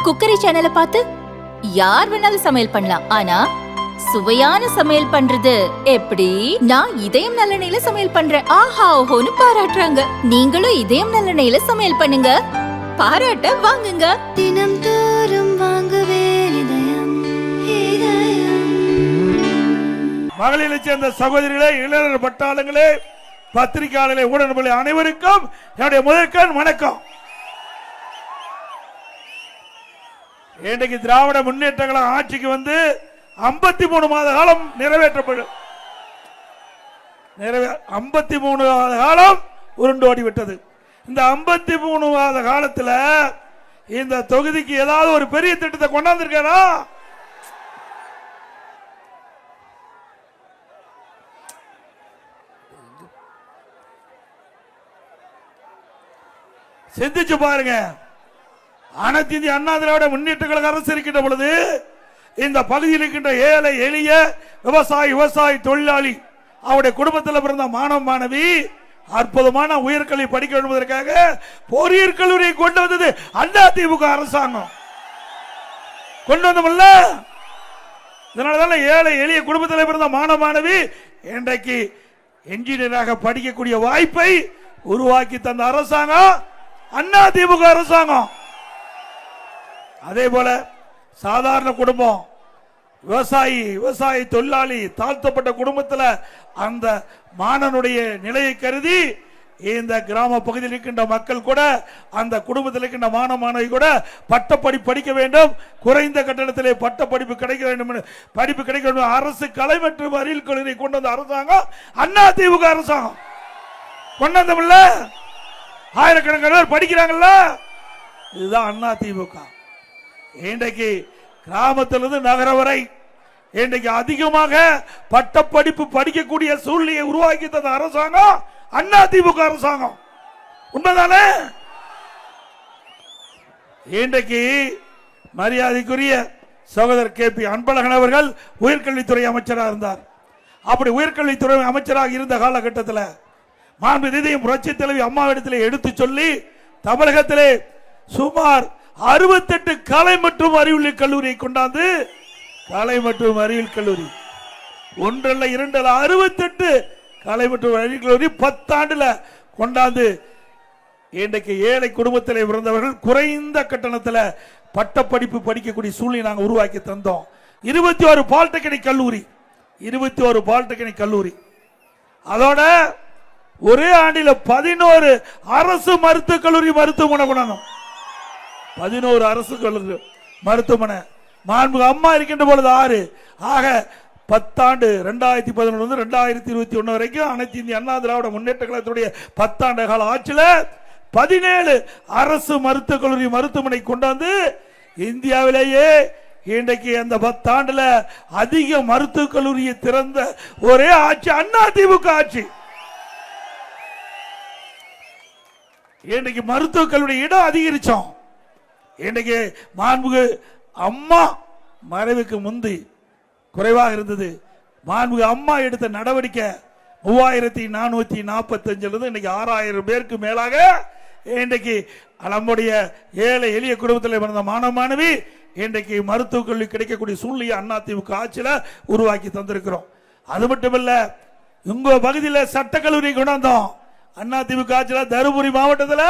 Cookery சேனலை பார்த்து யார் வேணாலும் சமையல் பண்ணலாம். ஆனா சுவையான சமையல் பண்றது எப்படி? நான் இதயம் நல்லெண்ணெயில சமையல் பண்றேன். ஆஹா ஓஹோன்னு பாராட்டுறாங்க. நீங்களும் இதயம் நல்லெண்ணெயில சமையல் பண்ணுங்க, பாராட்ட வாங்குங்க. தினம் தோறும் வாங்குவே இதயம் இதயம். மகளிரை சேர்ந்த சகோதரிகளே, இளைஞர் பட்டாளங்களே, பத்திரிகையாளர்களே, ஊடகங்களே அனைவருக்கும் என்னுடைய முதற்கண் வணக்கம். இன்றைக்கு திராவிட முன்னேற்ற கழகம் ஆட்சிக்கு வந்து 53 மாத காலம் நிறைவேற்றப்படும். 53 மாத காலம் உருண்டோடி விட்டது. இந்த 53 மாத காலத்தில் இந்த தொகுதிக்கு ஏதாவது ஒரு பெரிய திட்டத்தை கொண்டாந்துருக்காரா? சிந்திச்சு பாருங்க. அனைத்து இந்திய அண்ணா திராவிட முன்னேற்ற கழக அரசு இருக்கின்ற பொழுது இந்த பகுதியில் இருக்கின்ற ஏழை எளிய விவசாயி தொழிலாளி அவருடைய குடும்பத்தில் பிறந்த மாணவ மாணவி அற்புதமான உயர்கல்வி படிக்க வேண்டும் என்பதற்காக பொறியியல் கல்லூரியை கொண்டு வந்தது அதிமுக அரசாங்கம். கொண்டு வந்தோம்ல. இதனாலதான் ஏழை எளிய குடும்பத்தில் பிறந்த மாணவ மாணவி இன்றைக்கு என்ஜினியராக படிக்கக்கூடிய வாய்ப்பை உருவாக்கி தந்த அரசாங்கம் அதிமுக அரசாங்கம். அதே போல சாதாரண குடும்பம், விவசாயி தொழிலாளி, தாழ்த்தப்பட்ட குடும்பத்தில் அந்த மாணவனுடைய நிலையை கருதி இந்த கிராம பகுதியில் இருக்கின்ற மக்கள் கூட, அந்த குடும்பத்தில் இருக்கின்ற மாணவ மாணவி கூட பட்டப்படிப்பு படிக்க வேண்டும், குறைந்த கட்டணத்திலே பட்ட படிப்பு கிடைக்க வேண்டும், அரசு கலை மற்றும் அறிவியல் கல்லூரியை கொண்டு வந்த அரசாங்கம் அதிமுக அரசாங்கம். கொண்டு வந்தோம்ல. ஆயிரக்கணக்கான பேர் படிக்கிறாங்கல்ல. இதுதான் அதிமுக. இன்றைக்கு கிராமத்திலிருந்து நகர வரை இன்றைக்கு அதிகமாக பட்டப்படிப்பு படிக்கக்கூடிய சூழ்நிலையை உருவாக்கி தந்த அரசாங்கம் அதிமுக அரசாங்கம். உண்மைதானே? இன்றைக்கு மரியாதைக்குரிய சகோதரர் KP அன்பழகன் அவர்கள் உயர்கல்வித்துறை அமைச்சராக இருந்தார். அப்படி உயர்கல்வித்துறை அமைச்சராக இருந்த காலகட்டத்தில் மாண்புமிகு புரட்சி தலைவி அம்மாவிடத்திலே எடுத்து சொல்லி தமிழகத்திலே சுமார் 68 கலை மற்றும் அறிவியல் கல்லூரியை கொண்டாந்து, கலை மற்றும் அறிவியல் கல்லூரி ஒன்றல்ல இரண்டல்ல 68 கலை மற்றும் அறிவியல் கல்லூரி 10 ஆண்டுல கொண்டாந்து இன்றைக்கு ஏழை குடும்பத்தில் பிறந்தவர்கள் குறைந்த கட்டணத்தில் பட்டப்படிப்பு படிக்கக்கூடிய சூழ்நிலை நாங்கள் உருவாக்கி தந்தோம். 21 பாலிடெக்னிக் கல்லூரி, 21 பாலிடெக்னிக் கல்லூரி. அதோட ஒரே ஆண்டில் 11 அரசு மருத்துவக் கல்லூரி மருத்துவமனை கொண்டாந்தோம். 11 அரசு கல்லூரி மருத்துவமனை. மாண்புமிகு அம்மா இருக்கின்ற பொழுது 6. ஆக 10 ஆண்டு 2011 2021 வரைக்கும் அனைத்து இந்திய அண்ணா திராவிட முன்னேற்ற கழகத்துடைய 10 ஆண்டு கால ஆட்சியில் 17 அரசு மருத்துவக் கல்லூரி மருத்துவமனை கொண்டாந்து இந்தியாவிலேயே இன்றைக்கு அந்த 10 ஆண்டுல அதிக மருத்துவக் கல்லூரியை திறந்த ஒரே ஆட்சி அதிமுக ஆட்சி. இன்றைக்கு மருத்துவக் கல்லூரி இடம் அதிகரிச்சோம். இன்றைக்கு மாண்புமிகு அம்மா மறைவுக்கு முந்தி குறைவாக இருந்தது. மாண்புமிகு அம்மா எடுத்த நடவடிக்கை 3445 இன்னைக்கு 6000 பேருக்கு மேலாக இன்றைக்கு நம்முடைய ஏழை எளிய குடும்பத்தில் பிறந்த மாணவ மாணவி இன்றைக்கு மருத்துவக் கல்வி கிடைக்கக்கூடிய சூழ்நிலையை அதிமுக ஆட்சியில் உருவாக்கி தந்திருக்கிறோம். அது மட்டுமல்ல, உங்க பகுதியில் சட்டக்கல்லூரி கொண்டாந்தோம். அதிமுக ஆட்சியில் தருமபுரி மாவட்டத்தில்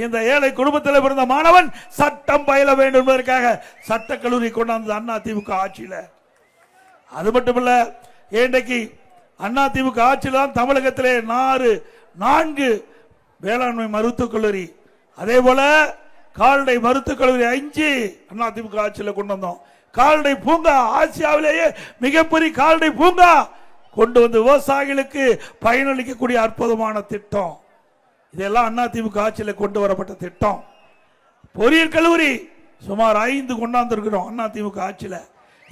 இந்த ஏழை குடும்பத்தில் பிறந்த மாணவன் சட்டம் பயில வேண்டும் என்பதற்காக சட்டக்கல்லூரி கொண்டாந்தது அதிமுக ஆட்சியில். அது மட்டுமல்ல, இன்றைக்கு அதிமுக ஆட்சியில் தான் தமிழகத்திலே 4 வேளாண்மை மருத்துவக் கல்லூரி, அதே போல கால்நடை மருத்துவக் கல்லூரி 5 அதிமுக ஆட்சியில் கொண்டு வந்தோம். கால்நடை பூங்கா, ஆசியாவிலேயே மிகப்பெரிய கால்நடை பூங்கா கொண்டு வந்து விவசாயிகளுக்கு பயனளிக்கக்கூடிய அற்புதமான திட்டம். இதெல்லாம் அதிமுக ஆட்சியில் கொண்டு வரப்பட்ட திட்டம். பொறியியல் கல்லூரி சுமார் 5 கொண்டாந்துருக்கிறோம் அதிமுக ஆட்சியில்.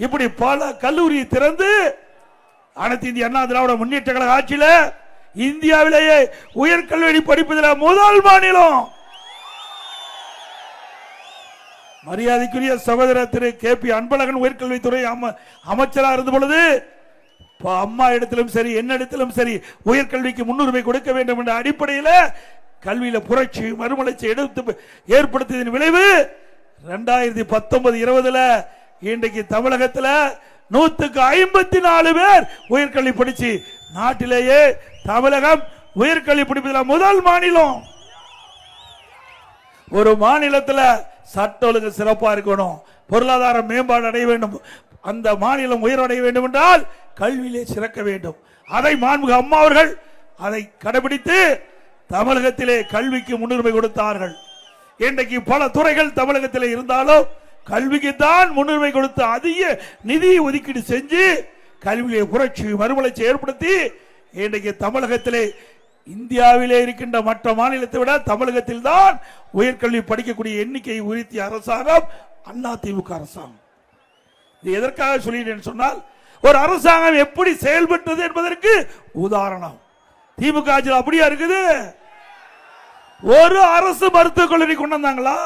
இப்படி பல கல்லூரி திறந்து அனைத்து இந்திய அண்ணா திராவிட முன்னேற்ற கழக ஆட்சியில் இந்தியாவிலேயே உயர்கல்வி படிப்பதில் முதல் மாநிலம். மரியாதைக்குரிய சகோதரர் திரு KP அன்பழகன் உயர்கல்வித்துறை அமைச்சராக இருந்த பொழுது அம்மா இடத்திலும் சரி என்னிடத்திலும் சரி உயர்கல்விக்கு முன்னுரிமை கொடுக்க வேண்டும் என்ற அடிப்படையில் கல்வியில புரட்சி மறுமலர்ச்சி எடுத்து ஏற்படுத்தியதன் விளைவு 2019-20 இன்றைக்கு தமிழகத்தில் 154 பேர் உயர்கல்வி படிச்சு நாட்டிலேயே தமிழகம் உயர்கல்வி படிப்பதில் முதல் மாநிலம். ஒரு மாநிலத்தில் சட்ட ஒழுங்கு சிறப்பா இருக்கணும், பொருளாதார மேம்பாடு அடைய வேண்டும், அந்த மாநிலம் உயர்வடைய வேண்டும் என்றால் கல்வியிலே சிறக்க வேண்டும். அதை மாண்புமிகு அம்மா அவர்கள் அதை கடைபிடித்து தமிழகத்திலே கல்விக்கு முன்னுரிமை கொடுத்தார்கள். இன்றைக்கு பல துறைகள் தமிழகத்திலே இருந்தாலும் கல்விக்கு தான் முன்னுரிமை கொடுத்து அதிக நிதி ஒதுக்கீடு செஞ்சு கல்வியிலே புரட்சி மறுமலர்ச்சி ஏற்படுத்தி இன்றைக்கு தமிழகத்திலே இந்தியாவிலே இருக்கின்ற மற்ற மாநிலத்தை விட தமிழகத்தில் தான் உயர்கல்வி படிக்கக்கூடிய எண்ணிக்கையை உயர்த்திய அரசாங்கம் அதிமுக அரசாங்கம். இது எதற்காக சொல்லிட்டேன்னு சொன்னால், ஒரு அரசாங்கம் எப்படி செயல்பட்டது என்பதற்கு உதாரணம். திமுக ஆட்சியில் அப்படியா இருக்குது? ஒரு அரசு மருத்துவக் கல்லூரி கொண்டு வந்தாங்களா?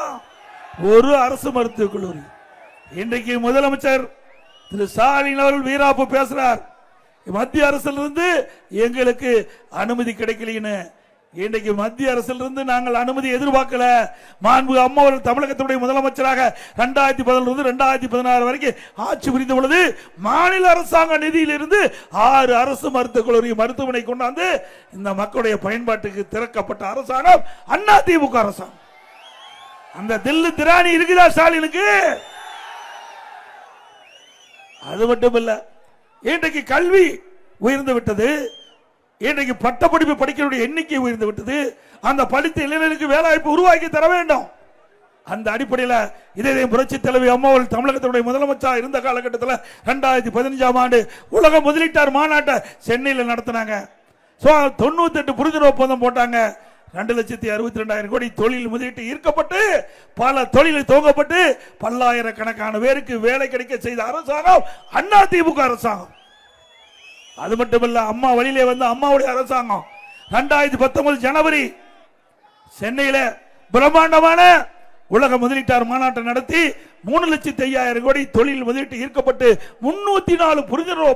ஒரு அரசு மருத்துவக் கல்லூரி. இன்றைக்கு முதலமைச்சர் திரு ஸ்டாலின் அவர்கள் வீராப்பு பேசுறார், மத்திய அரசிலிருந்து எங்களுக்கு அனுமதி கிடைக்கலன்னு. இன்றைக்கு மத்திய அரசிலிருந்து நாங்கள் அனுமதி எதிர்பார்க்கல. மாண்புமிகு அம்மா அவர்கள் தமிழகத்துடைய முதலமைச்சராக 2011-2016 வரைக்கும் ஆட்சி புரிந்த பொழுது மாநில அரசாங்க நிதியிலிருந்து 6 அரசு மருத்துவக் கல்லூரி மருத்துவமனை கொண்டாந்து இந்த மக்களுடைய பயன்பாட்டுக்கு திறக்கப்பட்ட அரசாங்கம் அதிமுக அரசாங்கம். அந்த தில்லு திராணி இருக்குதா ஸ்டாலினுக்கு? அது மட்டும் இல்ல, இன்றைக்கு கல்வி உயர்ந்து விட்டது, இன்றைக்கு பட்டப்படிப்பு படிக்கிறவருடைய எண்ணிக்கை உயர்ந்து விட்டது. அந்த படித்த இளைஞருக்கு வேலைவாய்ப்பு உருவாக்கி தர வேண்டும். அந்த அடிப்படையில் இதே புரட்சி தலைவி அம்மா அவர்கள் தமிழகத்தினுடைய முதலமைச்சர் இருந்த காலகட்டத்தில் 2015ஆம் ஆண்டு உலக முதலீட்டாளர் மாநாட்டை சென்னையில் நடத்தினாங்க. 98 புரிந்துணர்வு ஒப்பந்தம் போட்டாங்க. 2,62,000 கோடி தொழில் முதலீட்டு ஈர்க்கப்பட்டு பல தொழில் துவங்கப்பட்டு பல்லாயிரக்கணக்கான பேருக்கு வேலை கிடைக்க செய்த அரசாங்கம் அதிமுக அரசாங்கம். அது மட்டுமல்ல, அம்மா வழியிலே வந்த அம்மாவுடைய அரசாங்கம் 2019 ஜனவரி சென்னையில் பிரம்மாண்டமான உலக முதலீட்டாளர் மாநாட்டை நடத்தி 3,05,000 கோடி தொழில் முதலீட்டு ஈர்க்கப்பட்டு 304 புரிந்துணர்வு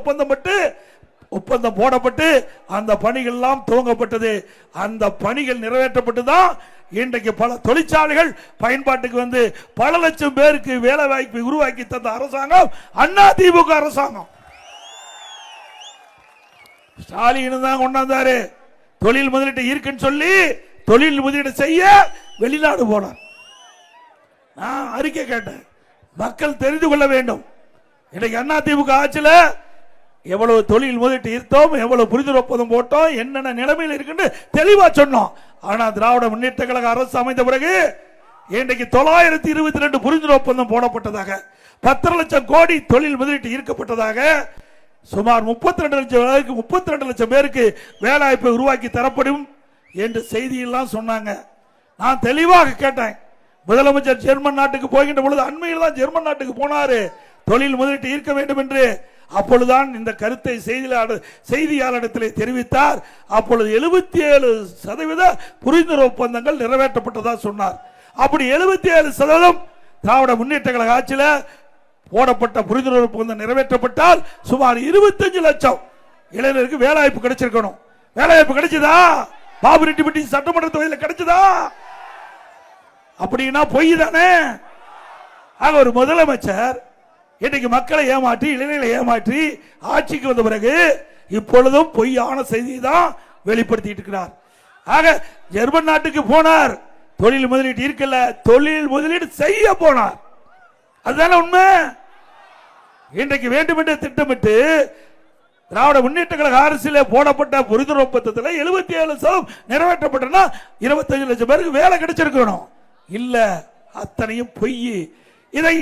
ஒப்பந்தம் போடப்பட்டு அந்த பணிகள் எல்லாம் துவங்கப்பட்டது. அந்த பணிகள் நிறைவேற்றப்பட்டு தான் இன்றைக்கு பல தொழிற்சாலைகள் பயன்பாட்டுக்கு வந்து பல லட்சம் பேருக்கு வேலை வாய்ப்பை உருவாக்கி தந்த அரசாங்கம் அதிமுக அரசாங்கம். ஸ்டாலின் தான் கொண்டாந்தாரு. தொழில் முதலீட்டு இருக்குன்னு சொல்லி தொழில் முதலீடு செய்ய வெளிநாடு போனார். நான் அறிக்கை கேட்டேன், மக்கள் தெரிந்து கொள்ள வேண்டும். இன்றைக்கு அதிமுக ஆட்சியில் எவ்வளவு தொழில் முதலீட்டு ஈர்த்தோம், எவ்வளவு புரிந்துணர்வு ஒப்பந்தம் போட்டோம், என்னென்ன நிலைமையில் இருக்குன்னு தெளிவா சொன்னோம். ஆனா திராவிட முன்னேற்ற கழக அரசு அமைந்த பிறகு இன்றைக்கு 922 புரிந்துணர்வு ஒப்பந்தம் போடப்பட்டதாக, 10 லட்சம் கோடி தொழில் முதலீட்டு ஈர்க்கப்பட்டதாக, சுமார் 32 லட்சம் பேருக்கு வேலைவாய்ப்பை உருவாக்கி தரப்படும் என்று செய்தியெல்லாம் சொன்னாங்க. நான் தெளிவாக கேட்டேன். முதலமைச்சர் ஜெர்மன் நாட்டுக்கு போகின்ற பொழுது அண்மையில் தான் ஜெர்மன் நாட்டுக்கு போனாரு தொழில் முதலீட்டு ஈர்க்க வேண்டும் என்று. அப்பொழுதுதான் இந்த கருத்தை செய்தியாளரிடத்தில் தெரிவித்தார். அப்பொழுது 77% புரிந்துணர்வு ஒப்பந்தங்கள் நிறைவேற்றப்பட்டதா சொன்னார். அப்படி 77% திராவிட முன்னேற்ற கழக ஆட்சியில் போடப்பட்ட புரிந்துணர்வு ஒப்பந்தம் நிறைவேற்றப்பட்டால் சுமார் 25 லட்சம் இளைஞருக்கு வேலைவாய்ப்பு கிடைச்சிருக்கணும். வேலைவாய்ப்பு கிடைச்சதா? பாபு ரெட்டிப்பட்டி சட்டமன்ற தொகுதியில் கிடைச்சதா? அப்படின்னா பொய் தானே. ஆக ஒரு முதலமைச்சர் இன்னைக்கு மக்களை ஏமாற்றி இளைஞர்களை ஏமாற்றி ஆட்சிக்கு வந்த பிறகு இப்பொழுதும் பொய்யான செய்தியை தான் வெளிப்படுத்திட்டு இருக்கிறார். ஆக ஜெர்மன் நாட்டுக்கு போனார், தொழில் முதலீடு இருக்கல, தொழில் முதலீடு செய்ய போனார். அதுதானே உண்மை. இன்றைக்கு வேண்டுமென்றே திட்டமிட்டு திராவிட முன்னேற்ற கழக அரசியல் போடப்பட்ட புரிந்துணர்வு ஒப்பந்தத்தில் 77% நிறைவேற்றப்பட்டனா 25 லட்சம் பேருக்கு வேலை கிடைச்சிருக்கணும். இல்ல, அத்தனையும் பொய். இதை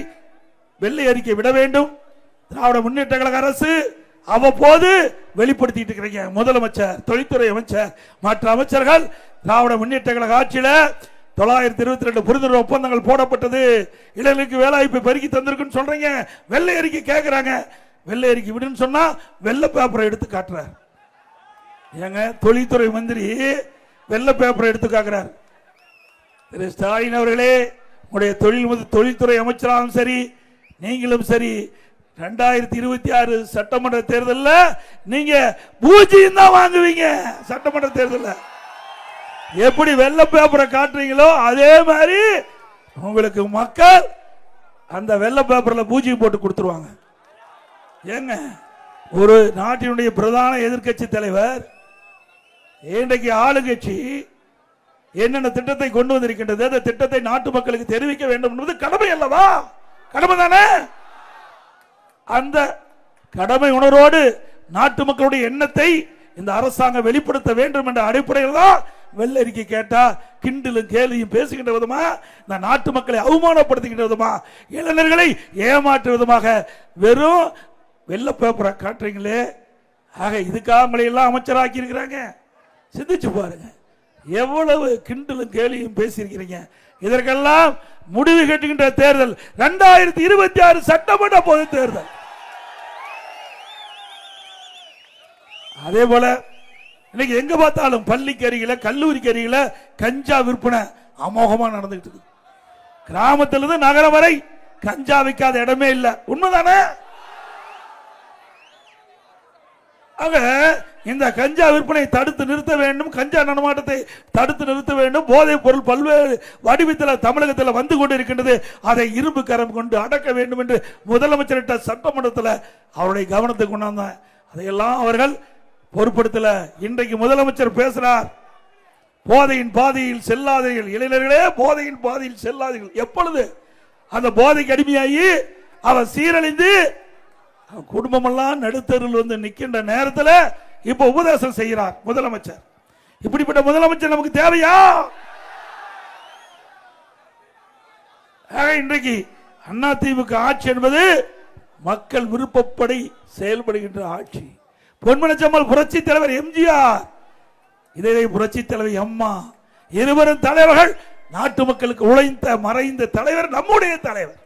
வெள்ளை அறிக்கை விட வேண்டும். திராவிட முன்னேற்ற கழக அரசு அவ்வப்போது வெளிப்படுத்திட்டு இருக்கிறீங்க. முதலமைச்சர், தொழில்துறை அமைச்சர், மற்ற அமைச்சர்கள் திராவிட முன்னேற்ற கழக ஆட்சியில் 922 புரிந்துணர்வு ஒப்பந்தங்கள் போடப்பட்டது, இளைஞர்களுக்கு வேலைவாய்ப்பை பெருக்கி தந்திருக்குன்னு சொல்றீங்க. வெள்ளை அறிக்கை கேட்கிறாங்க. வெள்ளை அறிக்கை விடுன்னு சொன்னா வெள்ளை பேப்பரை எடுத்து காட்டுறார். ஏங்க, தொழில்துறை மந்திரி வெள்ளை பேப்பரை எடுத்து காட்டுறார். திரு ஸ்டாலின் அவர்களே, உங்களுடைய தொழில்துறை அமைச்சராகவும் சரி, நீங்களும் சரி, 2026 சட்டமன்ற தேர்தலில் நீங்க பூஜ்ஜியம் தான் வாங்குவீங்க. சட்டமன்ற தேர்தலில் எப்படி வெள்ளை பேப்பரை காட்டுறீங்களோ அதே மாதிரி உங்களுக்கு மக்கள் அந்த வெள்ளை பேப்பர்ல பூஜை போட்டு கொடுத்துருவாங்க. ஏங்க, ஒரு நாட்டினுடைய பிரதான எதிர்க்கட்சி தலைவர் இன்றைக்கு ஆளுங்கட்சி என்னென்ன திட்டத்தை கொண்டு வந்திருக்கின்றது, அந்த திட்டத்தை நாட்டு மக்களுக்கு தெரிவிக்க வேண்டும் என்பது கடமை அல்லவா? கடமை தானே? அந்த கடமை உணர்வோடு நாட்டு மக்களுடைய எண்ணத்தை இந்த அரசாங்கம் வெளிப்படுத்த வேண்டும் என்ற அடிப்படையில் தான் வெள்ளரிக்கை கேட்டா கிண்டலும் கேலியும் பேசுகின்ற விதமா, இந்த நாட்டு மக்களை அவமானப்படுத்துகின்ற விதமா, இளைஞர்களை ஏமாற்று விதமாக வெறும் வெள்ள பேப்பரை காட்டுறீங்களே. ஆக இதுக்காக உங்களை எல்லாம் அமைச்சராக்கி இருக்கிறாங்க. சிந்திச்சு பாருங்க, எவ்வளவு கிண்டலும் கேலியும் பேசியிருக்கிறீங்க. இதற்கெல்லாம் முடிவு கட்டுகின்ற தேர்தல் 2026 சட்டமன்ற பொது தேர்தல். அதே போல இன்னைக்கு எங்க பார்த்தாலும் பள்ளிக்கு அருகில, கல்லூரிக்கு அருகில கஞ்சா விற்பனை அமோகமா நடந்துகிட்டு இருக்கு. கிராமத்திலிருந்து நகரம் வரை கஞ்சா விற்காத இடமே இல்லை. உண்மைதானே? ஆக இந்த கஞ்சா விற்பனை தடுத்து நிறுத்த வேண்டும், கஞ்சா நடமாட்டத்தை தடுத்து நிறுத்த வேண்டும். போதைப் பொருள் பல்வேறு வடிவத்தில் தமிழகத்தில் வந்து கொண்டிருக்கின்றது. அதை இரும்பு கரம் கொண்டு அடக்க வேண்டும் என்று முதலமைச்சர்கிட்ட சட்டமன்றத்தில் அவருடைய கவனத்துக்கு கொண்டாந்தாங்க. அதையெல்லாம் அவர்கள் பொறுப்படுத்தல. இன்றைக்கு முதலமைச்சர் பேசுறார், போதையின் பாதையில் செல்லாதீர்கள் இளைஞர்களே, போதையின் பாதையில் செல்லாதீர்கள். எப்பொழுது அந்த போதைக்கு அடிமையாகி அவர் சீரழிந்து குடும்பமெல்லாம் நடுத்தருள் வந்து நிற்கின்ற நேரத்தில் இப்ப உபதேசம் செய்கிறார் முதலமைச்சர். இப்படிப்பட்ட முதலமைச்சர் நமக்கு தேவையா? இன்றைக்கு அதிமுக ஆட்சி என்பது மக்கள் விருப்பப்படி செயல்படுகின்ற ஆட்சி. பொன்மனச்செம்மல் புரட்சி தலைவர் எம்ஜிஆர், இதே புரட்சி தலைவர் அம்மா, இருவரும் தலைவர்கள் நாட்டு மக்களுக்கு உழைத்த மறைந்த தலைவர் நம்முடைய தலைவர்,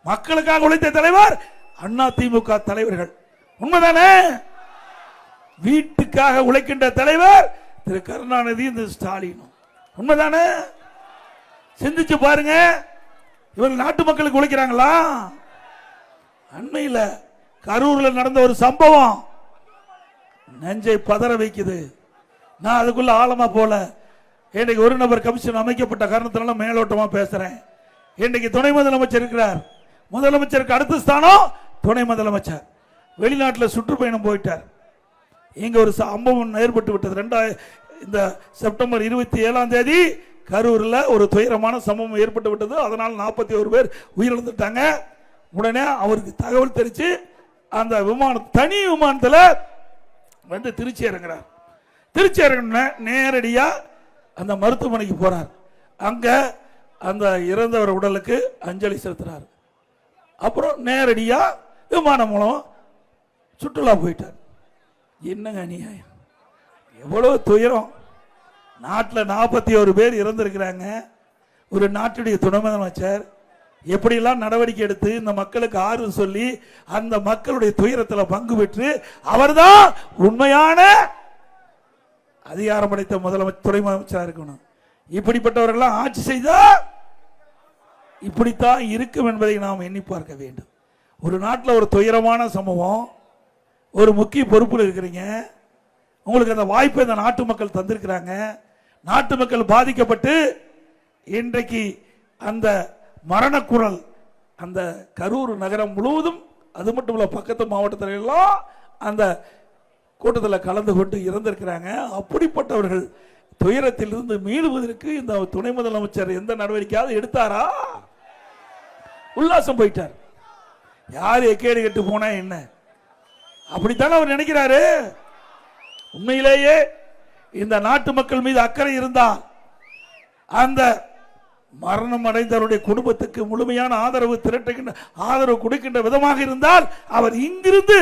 மக்களுக்காக உழைத்த தலைவர் அதிமுக தலைவர்கள். உண்மைதானே? வீட்டுக்காக உழைக்கின்ற தலைவர் திரு கருணாநிதி, திரு ஸ்டாலின். உண்மைதானே? சிந்திச்சு பாருங்க, இவர்கள் நாட்டு மக்களுக்கு உழைக்கிறாங்களா? அண்மையில் கரூர்ல நடந்த ஒரு சம்பவம் நெஞ்சை பதற வைக்குது. நான் அதுக்குள்ள ஆழமா போல. இன்றைக்கு ஒரு நபர் கமிஷன் அமைக்கப்பட்ட காரணத்தினால மேலோட்டமா பேசுறேன். இன்றைக்கு துணை முதலமைச்சர் இருக்கிறார். முதலமைச்சருக்கு அடுத்த ஸ்தானம் துணை முதலமைச்சர். வெளிநாட்டில் சுற்றுப்பயணம் போயிட்டார். இங்க ஒரு சம்பவம் ஏற்பட்டு விட்டது. இந்த செப்டம்பர் 27 கரூர்ல ஒரு துயரமான சம்பவம் ஏற்பட்டு விட்டது. அதனால் 41 பேர் உயிரிழந்துட்டாங்க. உடனே அவருக்கு தகவல் தெரிச்சு அந்த விமானம், தனி விமானத்தில் வந்து திருச்சி இறங்குறார். திருச்சி இறங்கின நேரடியா அந்த மருத்துவமனைக்கு போறார். அங்க அந்த இறந்தவர் உடலுக்கு அஞ்சலி செலுத்துறார். அப்புறம் நேரடியா விமானம் மூலம் சுற்றுலா போயிட்டார். என்னங்க அநியாயம், எவ்வளவு துயரம். நாட்டில் 41 பேர் இறந்திருக்கிறாங்க. ஒரு நாட்டுடைய துணை முதலமைச்சர் எப்படியெல்லாம் நடவடிக்கை எடுத்து இந்த மக்களுக்கு ஆறுதல் சொல்லி அந்த மக்களுடைய துயரத்தில் பங்கு பெற்று அவர்தான் உண்மையான அதிகாரம் படைத்த முதலமைச்சர், துணை முதலமைச்சராக இருக்கணும். இப்படிப்பட்டவர்கள்லாம் ஆட்சி செய்தா இப்படித்தான் இருக்கும் என்பதை நாம் எண்ணி பார்க்க வேண்டும். ஒரு நாட்டில் ஒரு துயரமான சம்பவம், ஒரு முக்கிய பொறுப்பில் இருக்கிறீங்க, உங்களுக்கு அந்த வாய்ப்பை இந்த நாட்டு மக்கள் தந்திருக்கிறாங்க. நாட்டு மக்கள் பாதிக்கப்பட்டு இன்றைக்கு அந்த மரணக்குரல் அந்த கரூர் நகரம் முழுவதும், அது மட்டும் இல்ல பக்கத்து மாவட்டத்தில் எல்லாம் அந்த கூட்டத்தில் கலந்து கொண்டு இறந்திருக்கிறாங்க. அப்படிப்பட்டவர்கள் துயரத்திலிருந்து மீளுவதற்கு இந்த துணை முதலமைச்சர் எந்த நடவடிக்கையாவது எடுத்தாரா? உல்லாசம் போயிட்டார். யார் எக்கேடு கெட்டு போனா என்ன, அப்படித்தானே அவர் நினைக்கிறாரு. உண்மையிலேயே இந்த நாட்டு மக்கள் மீது அக்கறை இருந்தால் அந்த மரணம் அடைந்தவருடைய குடும்பத்துக்கு முழுமையான ஆதரவு திரட்டுகின்ற, ஆதரவு கொடுக்கின்ற விதமாக இருந்தால் அவர் இங்கிருந்து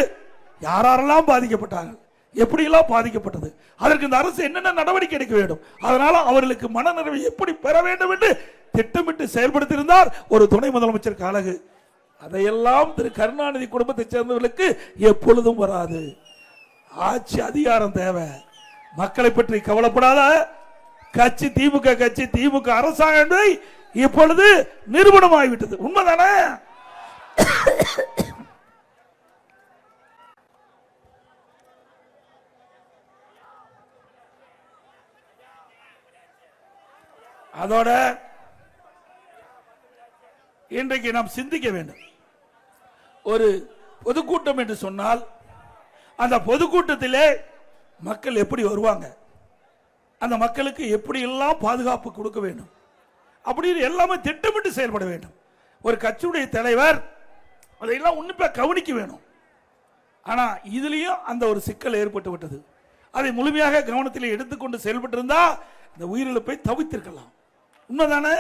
யாரெல்லாம் பாதிக்கப்பட்டார்கள், எப்படியெல்லாம் பாதிக்கப்பட்டது, அதற்கு இந்த அரசு என்னென்ன நடவடிக்கை எடுக்க வேண்டும், அதனால அவர்களுக்கு மனநிறைவை எப்படி பெற வேண்டும் என்று திட்டமிட்டு செயல்படுத்தியிருந்தார் ஒரு துணை முதலமைச்சர் அழகு. அதையெல்லாம் திரு கருணாநிதி குடும்பத்தை சேர்ந்தவர்களுக்கு எப்பொழுதும் வராது. ஆட்சி அதிகாரம் தேவை. மக்களை பற்றி கவலைப்படாத கட்சி திமுக கட்சி, திமுக அரசாங்கம் இப்பொழுது நிரூபணமாகிவிட்டது. உண்மைதானே? அதோட இன்றைக்கு நாம் சிந்திக்க வேண்டும். ஒரு பொதுக்கூட்டம் என்று சொன்னால் அந்த பொதுக்கூட்டத்திலே மக்கள் எப்படி வருவாங்க, அந்த மக்களுக்கு எப்படி எல்லாம் பாதுகாப்பு கொடுக்க வேண்டும், அப்படின்னு எல்லாமே திட்டமிட்டு செயல்பட வேண்டும். ஒரு கட்சியுடைய தலைவர் அதையெல்லாம் உன்னிப்பா கவனிக்க வேணும். ஆனா இதுலயும் அந்த ஒரு சிக்கல் ஏற்பட்டு விட்டது. அதை முழுமையாக கவனத்தில் எடுத்துக்கொண்டு செயல்பட்டு இருந்தா இந்த உயிரிழப்பை தவிர்த்திருக்கலாம். உண்மைதானே?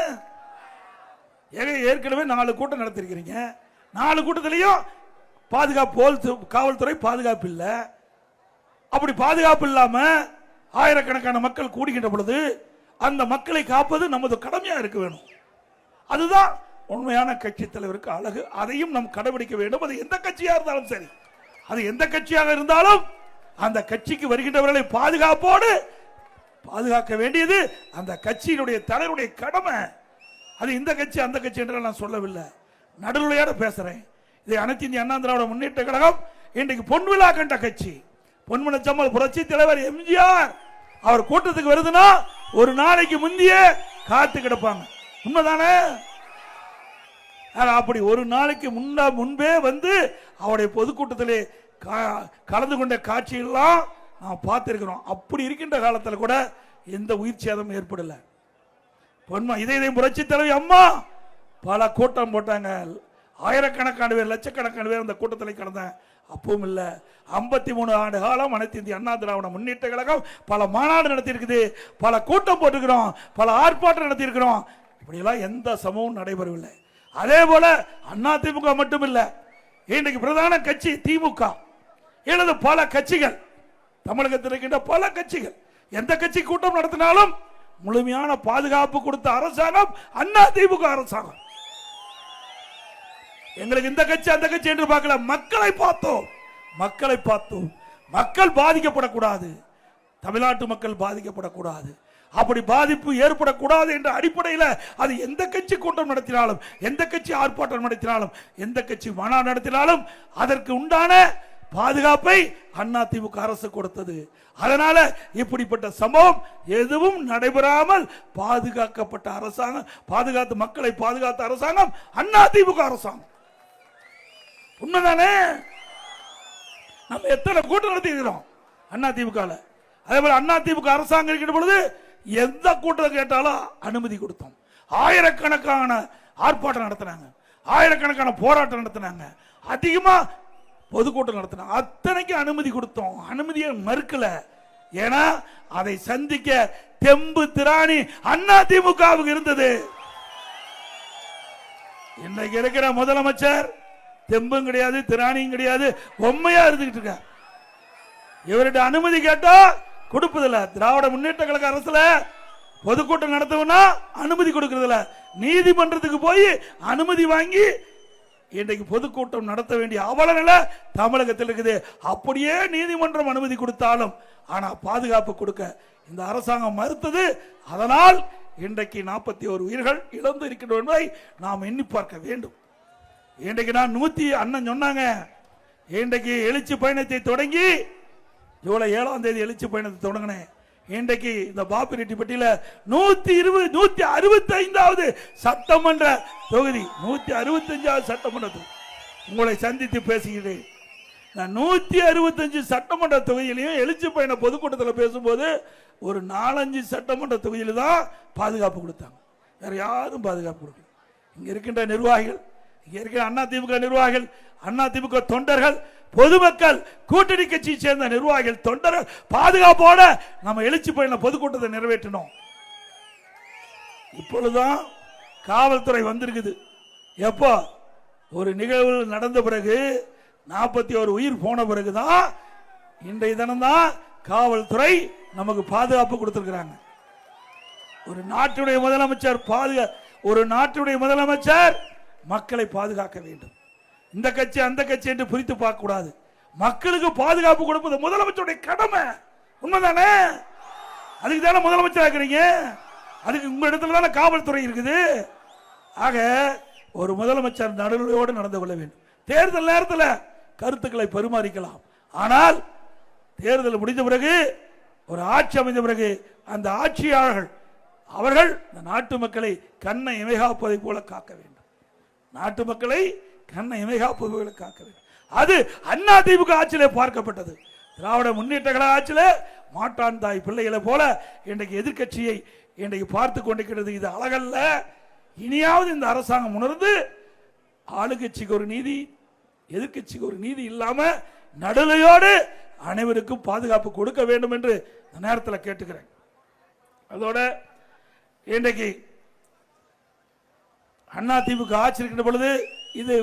ஏற்கனவே 4 கூட்டம் நடத்திருக்கிறீங்க. 4 கூட்டத்திலையும் பாதுகாப்பு, காவல்துறை பாதுகாப்பு இல்லை. அப்படி பாதுகாப்பு இல்லாம ஆயிரக்கணக்கான மக்கள் கூடுகின்ற பொழுது அந்த மக்களை காப்பது நமது கடமையா இருக்க வேணும். அதுதான் உண்மையான கட்சி தலைவருக்கு அழகு. அதையும் நாம் கடைபிடிக்க வேண்டும். அது எந்த கட்சியா இருந்தாலும் சரி, அது எந்த கட்சியாக இருந்தாலும் அந்த கட்சிக்கு வருகின்றவர்களை பாதுகாப்போடு பாதுகாக்க வேண்டியது அந்த கட்சியினுடைய தலைவருடைய கடமை. அது இந்த கட்சி அந்த கட்சி என்று நான் சொல்லவில்லை, நடுநிலையோட பேசுறேன். இதை அனைத்து இந்திய அண்ணா திராவிட முன்னேற்ற கழகம் இன்றைக்கு பொன்விழா கண்ட கட்சி. பொன்மனச்சம்மல் புரட்சி தலைவர் எம்ஜிஆர் அவர் கூட்டத்துக்கு வருதுன்னா ஒரு நாளைக்கு முந்தையே காத்து கிடப்பாங்க. உண்மைதானே? அப்படி ஒரு நாளைக்கு முன்பே வந்து அவருடைய பொதுக்கூட்டத்திலே கலந்து கொண்ட காட்சியெல்லாம் நாம் பார்த்திருக்கிறோம். அப்படி இருக்கின்ற காலத்தில் கூட எந்த உயிர் சேதம் ஏற்படல. இதே புரட்சி தலைவர் அம்மா பல கூட்டம் போட்டாங்க. ஆயிரக்கணக்கான பேர், லட்சக்கணக்கான பேர் அந்த கூட்டத்தில் கலந்தாங்க. அப்பவும் இல்லை. 53 ஆண்டு காலம் அனைத்து இந்திய அண்ணா திராவிட முன்னேற்ற கழகம் பல மாநாடு நடத்தியிருக்குது, பல கூட்டம் போட்டுக்கிறோம், பல ஆர்ப்பாட்டம் நடத்தியிருக்கிறோம். இப்படியெல்லாம் எந்த சமூகம் நடைபெறவில்லை. அதே போல அதிமுக மட்டுமில்ல, இன்றைக்கு பிரதான கட்சி திமுக, எனது பல கட்சிகள், தமிழகத்தில் இருக்கின்ற பல கட்சிகள் எந்த கட்சி கூட்டம் நடத்தினாலும் முழுமையான பாதுகாப்பு கொடுத்த அரசாங்கம் அதிமுக அரசாங்கம். எங்களுக்கு இந்த கட்சி அந்த கட்சி என்று பார்க்கல, மக்களை பார்த்தோம். மக்கள் பாதிக்கப்படக்கூடாது, தமிழ்நாட்டு மக்கள் பாதிக்கப்படக்கூடாது, அப்படி பாதிப்பு ஏற்படக்கூடாது என்ற அடிப்படையில் அது எந்த கட்சி கூட்டம் நடத்தினாலும், எந்த கட்சி ஆர்ப்பாட்டம் நடத்தினாலும், எந்த கட்சி மாநாடு நடத்தினாலும் அதற்கு உண்டான பாதுகாப்பை அதிமுக அரசு கொடுத்தது. அதனால இப்படிப்பட்ட சம்பவம் எதுவும் நடைபெறாமல் பாதுகாக்கப்பட்ட அரசாங்கம், பாதுகாத்து மக்களை பாதுகாத்த அரசாங்கம் அதிமுக அரசாங்கம். உண்மைதானே? நம்ம எத்தனை கூட்டம் நடத்திக்கிறோம் அதிமுக. அதே போல அதிமுக அரசாங்கம் இருக்கின்ற பொழுது எந்த கூட்டம் கேட்டாலும் அனுமதி கொடுத்தோம். ஆயிரக்கணக்கான ஆர்ப்பாட்டம் நடத்தினாங்க, ஆயிரக்கணக்கான போராட்டம் நடத்தினாங்க, அதிகமா பொதுக்கூட்டம் நடத்தினாங்க. அத்தனைக்கு அனுமதி கொடுத்தோம். அனுமதியை மறுக்கல. ஏன்னா அதை சந்திக்க தெம்பு திராணி அதிமுகவுக்கு இருந்தது. இன்னைக்கு இருக்கிற முதலமைச்சர் தெம்பும் கிடையாது, திராணியும் கிடையாது, பொம்மையா இருந்துகிட்டு இருக்க. இவருடைய அனுமதி கேட்டா கொடுப்பதில்ல. திராவிட முன்னேற்ற கழக அரசுல பொதுக்கூட்டம் நடத்தவனா அனுமதி கொடுக்கறதில்ல. நீதிமன்றத்துக்கு போய் அனுமதி வாங்கி இன்றைக்கு பொதுக்கூட்டம் நடத்த வேண்டிய அவலநிலை தமிழகத்தில் இருக்குது. அப்படியே நீதிமன்றம் அனுமதி கொடுத்தாலும் ஆனா பாதுகாப்பு கொடுக்க இந்த அரசாங்கம் மறுத்தது. அதனால் இன்றைக்கு 41 உயிர்கள் இழந்து இருக்கின்றோம் என்பதை நாம் எண்ணி பார்க்க வேண்டும். இன்றைக்கு நான் அண்ணன் சொன்னாங்க, இன்றைக்கு எழுச்சி பயணத்தை தொடங்கி ஜூலை 7ஆம் தேதி எழுச்சி பயணத்தை தொடங்கினேன். இன்றைக்கு இந்த பாப்பிரெட்டிப்பட்டியில 165வது சட்டமன்ற தொகுதி, 165வது சட்டமன்ற தொகுதி உங்களை சந்தித்து பேசுகிறேன். நான் 165 சட்டமன்ற தொகுதியிலையும் எழுச்சி பயண பொதுக்கூட்டத்தில் பேசும்போது ஒரு 4-5 சட்டமன்ற தொகுதியில் தான் பாதுகாப்பு கொடுத்தாங்க. வேற யாரும் பாதுகாப்பு கொடுக்கல. இங்க இருக்கின்ற நிர்வாகிகள், இங்க இருக்கிற அதிமுக நிர்வாகிகள், அதிமுக தொண்டர்கள், பொதுமக்கள், கூட்டணி கட்சியை சேர்ந்த நிர்வாகிகள், தொண்டர்கள் பாதுகாப்போட நம்ம எழுச்சி பயண பொதுக்கூட்டத்தை நிறைவேற்றினோம். இப்பொழுதுதான் காவல்துறை வந்திருக்குது. எப்போ ஒரு நிகழ்வு நடந்த பிறகு 41 உயிர் போன பிறகுதான் இன்றைய தினம்தான் காவல்துறை நமக்கு பாதுகாப்பு கொடுத்திருக்கிறாங்க. ஒரு நாட்டுடைய முதலமைச்சர் மக்களை பாதுகாக்க வேண்டும். இந்த கட்சி அந்த கட்சி என்று பிரித்து பார்க்க கூடாது. மக்களுக்கு பாதுகாப்பு கொடுப்பது முதலமைச்சருடைய கடமை. உண்மைதானே? அதுக்கு தானே முதலமைச்சர் ஆக்குறீங்க. அதுக்கு உங்க இடத்துல தானே காவல்துறை இருக்குது. ஆக ஒரு முதலமைச்சர் நடுநிலையோடு நடந்து கொள்ள வேண்டும். தேர்தல் நேரத்தில் கருத்துக்களை பரிமாறிக்கலாம். ஆனால் தேர்தல் முடிந்த பிறகு, ஒரு ஆட்சி அமைந்த பிறகு அந்த ஆட்சியாளர்கள் அவர்கள் இந்த நாட்டு மக்களை கண்ணை இமைகாப்பதை போல காக்க வேண்டும். நாட்டு மக்களை கண்ணை இமைகாப்புகளை காக்க வேண்டும். அது அதிமுக ஆட்சியிலே பார்க்கப்பட்டது. திராவிட முன்னேற்ற கழக ஆட்சியிலே மாட்டான் தாய் பிள்ளைகளை போல இன்றைக்கு எதிர்கட்சியை இன்றைக்கு பார்த்து கொண்டிருக்கிறது. இது அழகல்ல. இனியாவது இந்த அரசாங்கம் உணர்ந்து ஆளுங்கட்சிக்கு ஒரு நீதி, எதிர்கட்சிக்கு ஒரு நீதி இல்லாம நடுநிலையோடு அனைவருக்கும் பாதுகாப்பு கொடுக்க வேண்டும் என்று இந்த நேரத்தில் கேட்டுக்கிறேன். அதோட இன்றைக்கு அதிமுக ஆட்சி இருக்கின்ற பொழுது இது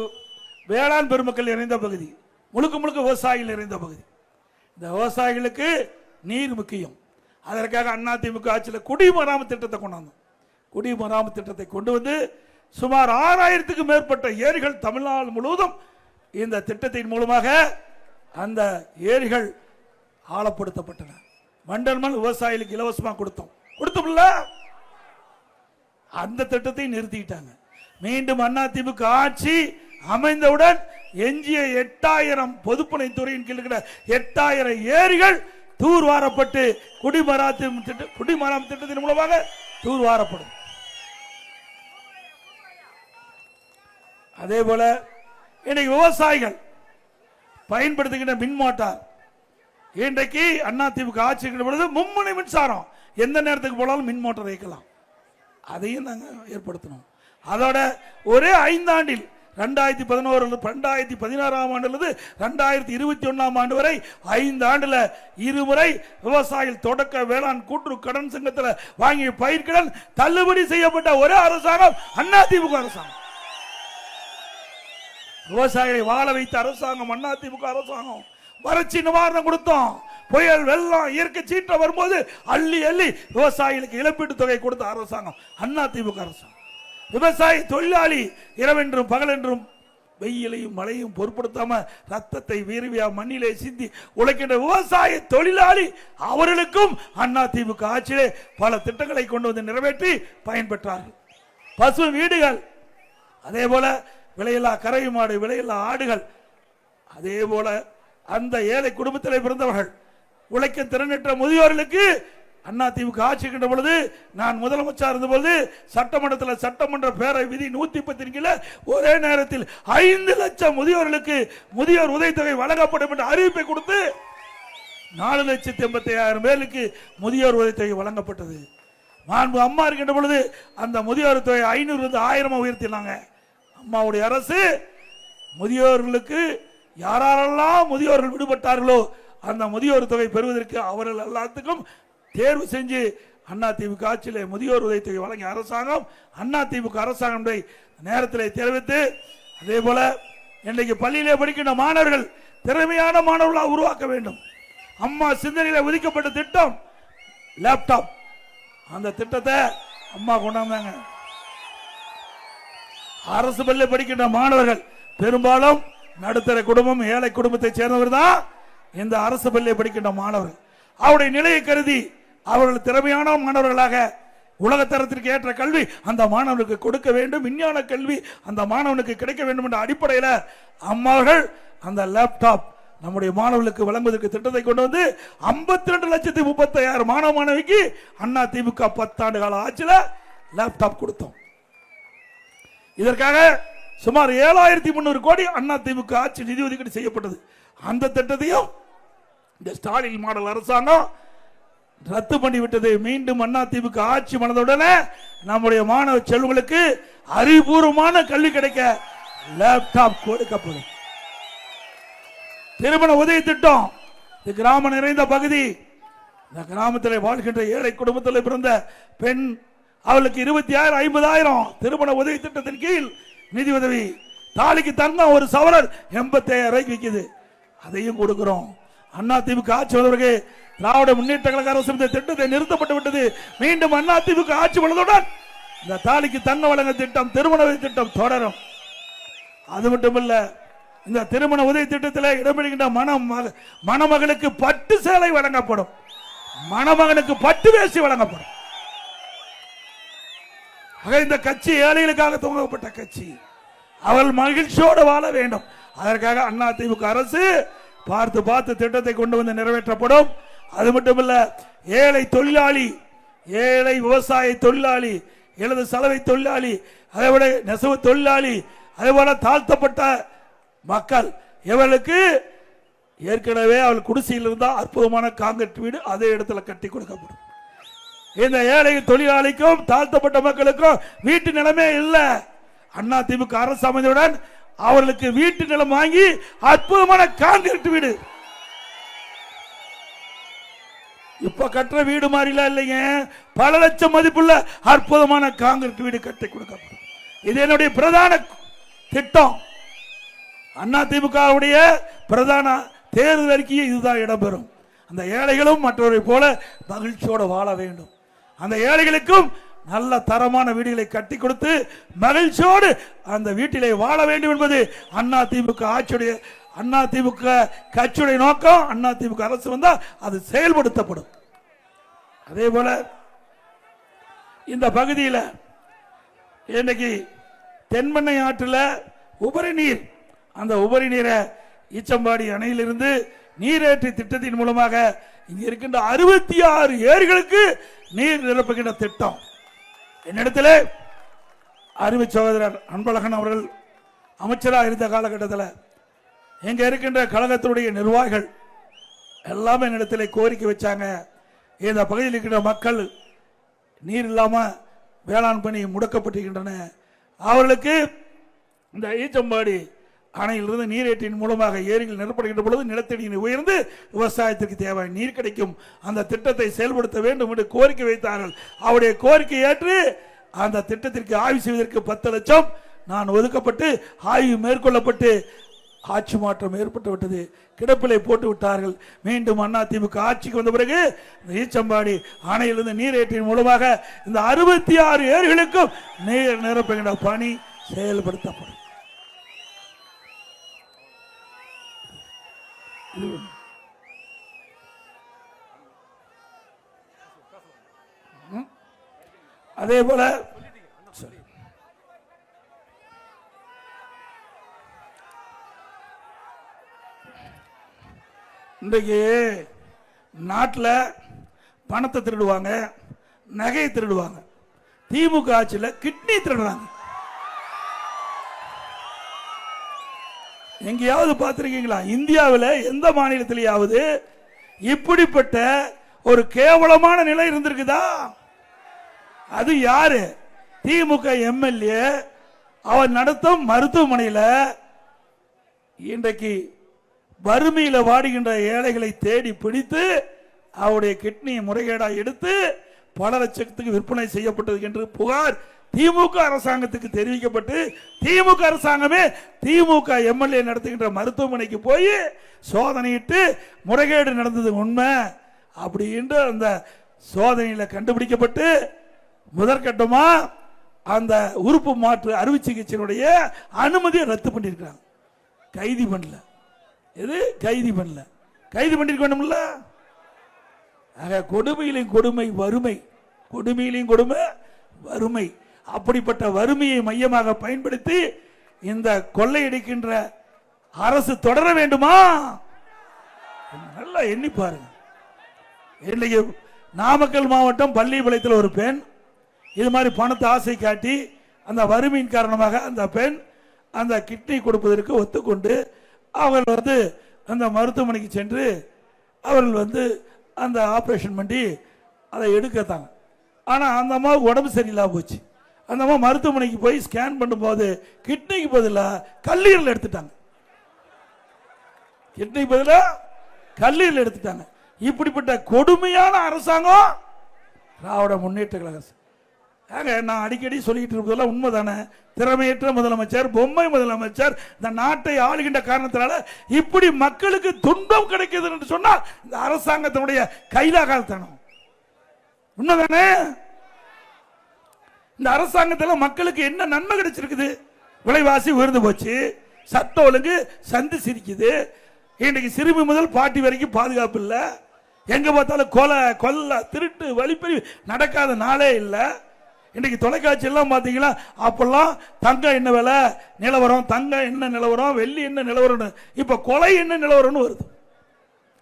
வேளாண் பெருமக்கள் நிறைந்த பகுதி, முழுக்க முழுக்க விவசாயிகள் நிறைந்த பகுதி. இந்த விவசாயிகளுக்கு நீர் முக்கியம். அதற்காக அதிமுக ஆட்சியில் குடிமராமத்து திட்டத்தை கொண்டாந்தோம். குடிமராமத்து திட்டத்தை கொண்டு வந்து சுமார் 6000க்கும் மேற்பட்ட ஏரிகள் தமிழ்நாடு முழுவதும் இந்த திட்டத்தின் மூலமாக அந்த ஏரிகள் ஆழப்படுத்தப்பட்டன. மண்டல் மண் விவசாயிகளுக்கு இலவசமாக கொடுத்தோம்ல. அந்த திட்டத்தை நிறுத்திட்டாங்க. மீண்டும் அதிமுக ஆட்சி அமைந்தவுடன் எஞ்சிய 8000 பொதுப்பணித்துறையின் கீழ் இருக்கிற 8000 ஏரிகள் தூர்வாரப்பட்டு குடிமராமத்து திட்டத்தின் மூலமாக தூர்வாரப்படும். அதே போல இன்னைக்கு விவசாயிகள் பயன்படுத்துகின்ற மின் மோட்டார் இன்றைக்கு அதிமுக ஆட்சி இருக்கிற பொழுது மும்முனை மின்சாரம் எந்த நேரத்துக்கு போனாலும் மின் மோட்டார் வைக்கலாம். அதையும் நாங்கள் ஏற்படுத்தணும். அதோட ஒரே 5 ஆண்டில் 2011 2016 ஆண்டிலிருந்து 2021 ஆண்டு வரை 5 ஆண்டுல 2 முறை விவசாயிகள் தொடக்க வேளாண் கூட்டுறவு கடன் சங்கத்தில் வாங்கிய பயிர்கடன் தள்ளுபடி செய்யப்பட்ட ஒரே அரசாங்கம் அதிமுக அரசாங்கம். விவசாயிகளை வாழ வைத்த அரசாங்கம் அதிமுக அரசாங்கம். வறட்சி நிவாரணம் கொடுத்தோம். புயல் வெள்ளம் இயற்கை சீற்றம் வரும்போது அள்ளி அள்ளி விவசாயிகளுக்கு இழப்பீட்டு தொகை கொடுத்த அரசாங்கம் அதிமுக அரசாங்கம். விவசாயி தொழிலாளி இரவென்றும் பகலென்றும் வெயிலையும் மழையும் பொருட்படுத்தாம ரத்தத்தை வீரவியா மண்ணிலே சிந்தி உழைக்கின்ற விவசாய தொழிலாளி அவர்களுக்கும் அதிமுக ஆட்சியிலே பல திட்டங்களை கொண்டு வந்து நிறைவேற்றி பயன்பெற்றார்கள். பசு வீடுகள், அதே போல விலையில்லா கரை மாடு, விலையில்லா ஆடுகள், அதே போல அந்த ஏழை குடும்பத்தில் பிறந்தவர்கள் உழைக்க திறனற்ற முதியோர்களுக்கு அதிமுக ஆட்சி இருக்கின்ற பொழுது நான் முதலமைச்சர் இருந்த பொழுது சட்டமன்றத்தில் சட்டமன்ற பேரவை விதி 110 கீழே ஒரே நேரத்தில் 5 லட்சம் முதியோர்களுக்கு முதியோர் உதவித்தொகை வழங்கப்படும் என்ற அறிவிப்பை கொடுத்து 4,85,000 பேருக்கு முதியோர் உதவித்தொகை வழங்கப்பட்டது. மாண்பு அம்மா இருக்கின்ற பொழுது அந்த முதியோர் தொகை 500 இருந்து 1000 உயர்த்தினாங்க. அம்மாவுடைய அரசு முதியோர்களுக்கு யாரெல்லாம் முதியோர்கள் விடுபட்டார்களோ அந்த முதியோர் தொகை பெறுவதற்கு அவர்கள் எல்லாத்துக்கும் தேர்வு செஞ்சு அதிமுக ஆட்சியிலே முதியோர் உதவித்தொகை வழங்கிய அரசாங்கம் அதிமுக அரசாங்கம் நேரத்தில் தெரிவித்து, அதே போல இன்றைக்கு பள்ளியிலே படிக்கின்ற மாணவர்கள் திறமையான மாணவர்களாக உருவாக்க வேண்டும். அம்மா சிந்தனையில் ஒதுக்கப்பட்ட திட்டம் லேப்டாப். அந்த திட்டத்தை அம்மா கொண்டாந்தாங்க. அரசு பள்ளி படிக்கின்ற மாணவர்கள் பெரும்பாலும் நடுத்தர குடும்பம், ஏழை குடும்பத்தை சேர்ந்தவர் தான் இந்த அரசு பள்ளியை படிக்கின்ற மாணவர்கள். அவருடைய நிலையை கருதி அவர்கள் திறமையான மாணவர்களாக உலகத்தரத்திற்கு ஏற்ற கல்வி அந்த மாணவனுக்கு கொடுக்க வேண்டும், விஞ்ஞான கல்வி அந்த மாணவனுக்கு கிடைக்க வேண்டும் என்ற அடிப்படையில் அம்மாவர்கள் அந்த லேப்டாப் நம்முடைய மாணவர்களுக்கு வழங்குவதற்கு திட்டத்தை கொண்டு வந்து 52,35,000 மாணவ மாணவிக்கு அதிமுக 10 ஆண்டு கால ஆட்சியில் லேப்டாப் கொடுத்தோம். இதற்காக சுமார் 7,300 கோடி அதிமுக ஆட்சி நிதி ஒதுக்கீடு செய்யப்பட்டது. அந்த திட்டத்தையும் இந்த ஸ்டாலின் மாடல் அரசாங்கம் ரத்து பண்ணிவிட்டது. மீண்டும் அதிமுக ஆட்சி மனதுடனே நம்முடைய மாணவ செல்வங்களுக்கு அறிவுபூர்வமான கல்வி கிடைக்க லேப்டாப் கொடுக்கப்படும். திருமண உதவி திட்டம், இது கிராமம் நிறைந்த பகுதி. இந்த கிராமத்தில் வாழ்கின்ற ஏழை குடும்பத்தில் பிறந்த பெண் அவளுக்கு 20,000 50,000 திருமண உதவி திட்டத்தின் கீழ் நிதி உதவி. தாலிக்கு தங்கம் ஒரு சவரன் 85,000 ரூபாய்க்கு விற்குது. அதையும் கொடுக்கிறோம். அதிமுக ஆட்சி வந்தவர்கள் திராவிட முன்னேற்ற கழக அரசு இந்த திட்டத்தை நிறுத்தப்பட்டு விட்டது. மீண்டும் அதிமுக ஆட்சி வந்தவுடன் இந்த தாலிக்கு தங்க வழங்க திட்டம், திருமண உதவி திட்டம் தொடரும். அது மட்டுமல்ல, இந்த திருமண உதவி திட்டத்தில் இடம்பெறுகின்ற மணமகளுக்கு பட்டு சேலை வழங்கப்படும், மணமகனுக்கு பட்டு வேஷ்டி வழங்கப்படும். இந்த கட்சி ஏழைகளுக்காக துவங்கப்பட்ட கட்சி. அவர்கள் மகிழ்ச்சியோடு வாழ வேண்டும். அதற்காக அதிமுக அரசு பார்த்து பார்த்து திட்டத்தை கொண்டு வந்து நிறைவேற்றப்படும். அது மட்டுமல்ல, ஏழை தொழிலாளி, ஏழை விவசாய தொழிலாளி, எழுது சலவை தொழிலாளி, அதை விட நெசவு தொழிலாளி, அதே போல தாழ்த்தப்பட்ட மக்கள் இவர்களுக்கு ஏற்கனவே அவள் குடிசையில் இருந்தால் அற்புதமான காங்கிரீட் வீடு அதே இடத்துல கட்டி கொடுக்கப்படும். இந்த ஏழை தொழிலாளிக்கும் தாழ்த்தப்பட்ட மக்களுக்கும் வீட்டு நிலமே இல்லை. அண்ணா திமுக அரசு அமைந்தவுடன் அவர்களுக்கு வீட்டு நிலம் வாங்கி அற்புதமான காங்கிரீட் வீடு, இப்ப கட்டுற வீடு மாதிரிலாம் இல்லைங்க, பல லட்சம் மதிப்புள்ள அற்புதமான காங்கிரீட் வீடு கட்டி கொடுக்கப்படும். இது என்னுடைய பிரதான திட்டம். அண்ணா திமுகவுடைய பிரதான தேர்தல் அறிக்கையை இதுதான் இடம்பெறும். அந்த ஏழைகளும் மற்றவரை போல மகிழ்ச்சியோடு வாழ வேண்டும். அந்த ஏழைகளுக்கும் நல்ல தரமான வீடுகளை கட்டி கொடுத்து மகிழ்ச்சியோடு அந்த வீட்டிலே வாழ வேண்டும் என்பது அண்ணா திமுக ஆட்சியுடைய அண்ணா திமுக கட்சியுடைய நோக்கம். அண்ணா திமுக அரசு வந்தால் அது செயல்படுத்தப்படும். அதே போல இந்த பகுதியில் இன்னைக்கு தென்மண்ணை ஆற்றில் உபரி நீர், அந்த உபரி நீரை ஈச்சம்பாடி அணையிலிருந்து நீரேற்றி திட்டத்தின் மூலமாக இங்க இருக்கின்ற 66 ஏரிகளுக்கு நீர் நிரப்புகின்ற திட்டம். என்னிடத்தில் அருமை சகோதரர் அன்பழகன் அவர்கள் அமைச்சராக இருந்த காலகட்டத்தில் எங்க இருக்கின்ற கழகத்தினுடைய நிர்வாகிகள் எல்லாமே என்னிடத்தில் கோரிக்கை வச்சாங்க. இந்த பகுதியில் இருக்கின்ற மக்கள் நீர் இல்லாம வேளாண் பணி முடக்கப்பட்டிருக்கின்றன, அவர்களுக்கு இந்த ஈச்சம்பாடி அணையிலிருந்து நீரேற்றின் மூலமாக ஏரிகள் நிரப்பப்படுகின்ற பொழுது நிலத்தடி நீர் உயர்ந்து விவசாயத்திற்கு தேவை நீர் கிடைக்கும். அந்த திட்டத்தை செயல்படுத்த வேண்டும் என்று கோரிக்கை வைத்தார்கள். அவருடைய கோரிக்கை ஏற்று அந்த திட்டத்திற்கு ஆய்வு செய்வதற்கு 10 லட்சம் நான் ஒதுக்கப்பட்டு ஆய்வு மேற்கொள்ளப்பட்டு ஆட்சி மாற்றம் ஏற்பட்டு விட்டது. கிடப்பிலை போட்டு விட்டார்கள். மீண்டும் அண்ணா திமுக ஆட்சிக்கு வந்த பிறகு ஈச்சம்பாடி அணையிலிருந்து நீரேற்றின் மூலமாக இந்த 66 ஏரிகளுக்கும் நீர் நிரப்புகின்ற பணி செயல்படுத்தப்படும். அதே போல இன்றைக்கு நாட்டில் பணத்தை திருடுவாங்க, நகையை திருடுவாங்க. திமுக ஆட்சியில் கிட்னி திருடுறாங்க. எங்கேயாவது பார்த்திருக்கீங்களா? இந்தியாவில் எந்த மாநிலத்திலேயாவது இப்படிப்பட்ட ஒரு கேவலமான நிலை இருந்திருக்குதா? அது யாரு? திமுக எம்எல்ஏ அவர் நடத்தும் மருத்துவமனையில் இன்றைக்கு வறுமையில வாடுகின்ற ஏழைகளை தேடி பிடித்து அவருடைய கிட்னியை முறைகேடாக எடுத்து பல லட்சத்துக்கு விற்பனை செய்யப்பட்டது என்று புகார் திமுக அரசாங்கத்துக்கு தெரிவிக்கப்பட்டு திமுக அரசாங்கமே திமுக எம்எல்ஏ நடத்துகின்ற மருத்துவமனைக்கு போய் சோதனையிட்டு முறைகேடு நடந்தது உண்மை அப்படின்ற அந்த சோதனையில் கண்டுபிடிக்கப்பட்டு முதற்கட்டமா அந்த உறுப்பு மாற்று அறுவை சிகிச்சையினுடைய அனுமதியை ரத்து பண்ணியிருக்காங்க. கைது பண்ணல. எது கைது பண்ணல? கைது பண்ணிருக்கணும்ல. ஆக கொடுமையிலும் கொடுமை வறுமை, கொடுமையிலும் கொடுமை வறுமை. அப்படிப்பட்ட வறுமையை மையமாக பயன்படுத்தி இந்த கொள்ளையடிக்கின்ற அரசு தொடர வேண்டுமா? நல்லா எண்ணி பாருங்க. இன்னைக்கு நாமக்கல் மாவட்டம் பள்ளிப்பாளையத்தில் ஒரு பெண் இது மாதிரி பணத்தை ஆசை காட்டி அந்த வறுமையின் காரணமாக அந்த பெண் அந்த கிட்னி கொடுப்பதற்கு ஒத்துக்கொண்டு அவர்கள் அந்த மருத்துவமனைக்கு சென்று அவர்கள் அந்த ஆபரேஷன் பண்ணி அதை எடுக்கத்தாங்க. ஆனால் அந்த அம்மாவுக்கு உடம்பு சரியில்லாம போச்சு. அந்த அம்மா மருத்துவமனைக்கு போய் ஸ்கேன் பண்ணும்போது கிட்னிக்கு பதிலாக கல்லீரல் எடுத்துட்டாங்க. கிட்னிக்கு பதிலாக கல்லீரல் எடுத்துட்டாங்க. இப்படிப்பட்ட கொடுமையான அரசாங்கம் திராவிட முன்னேற்ற கழகம். நான் அடிக்கடி சொல்லிட்டு இருப்பதெல்லாம் உண்மைதானே? திறமையற்ற முதலமைச்சர், பொம்மை முதலமைச்சர், இந்த நாட்டை ஆளுகின்ற காரணத்தினால இப்படி மக்களுக்கு துன்பம் கிடைக்குது என்று சொன்னால் இந்த அரசாங்கத்தினுடைய கைலாகால்தனம் உண்மைதானே? இந்த அரசாங்கத்தில் மக்களுக்கு என்ன நன்மை கிடைச்சிருக்குது? விலைவாசி உயர்ந்து போச்சு, சட்ட ஒழுங்கு சந்தி சிரிக்குது, இன்றைக்கு சிறுமி முதல் பாட்டி வரைக்கும் பாதுகாப்பு இல்லை, எங்க பார்த்தாலும் கொலை கொல்ல திருட்டு வழிப்பறி நடக்காத நாளே இல்லை. இன்னைக்கு தொலைக்காட்சி எல்லாம் பாத்தீங்களா? அப்பெல்லாம் தங்கம் என்ன விலை நிலவரம், தங்கம் என்ன நிலவரம், வெள்ளி என்ன நிலவரம், இப்ப கொலை என்ன நிலவரம்னு வருது.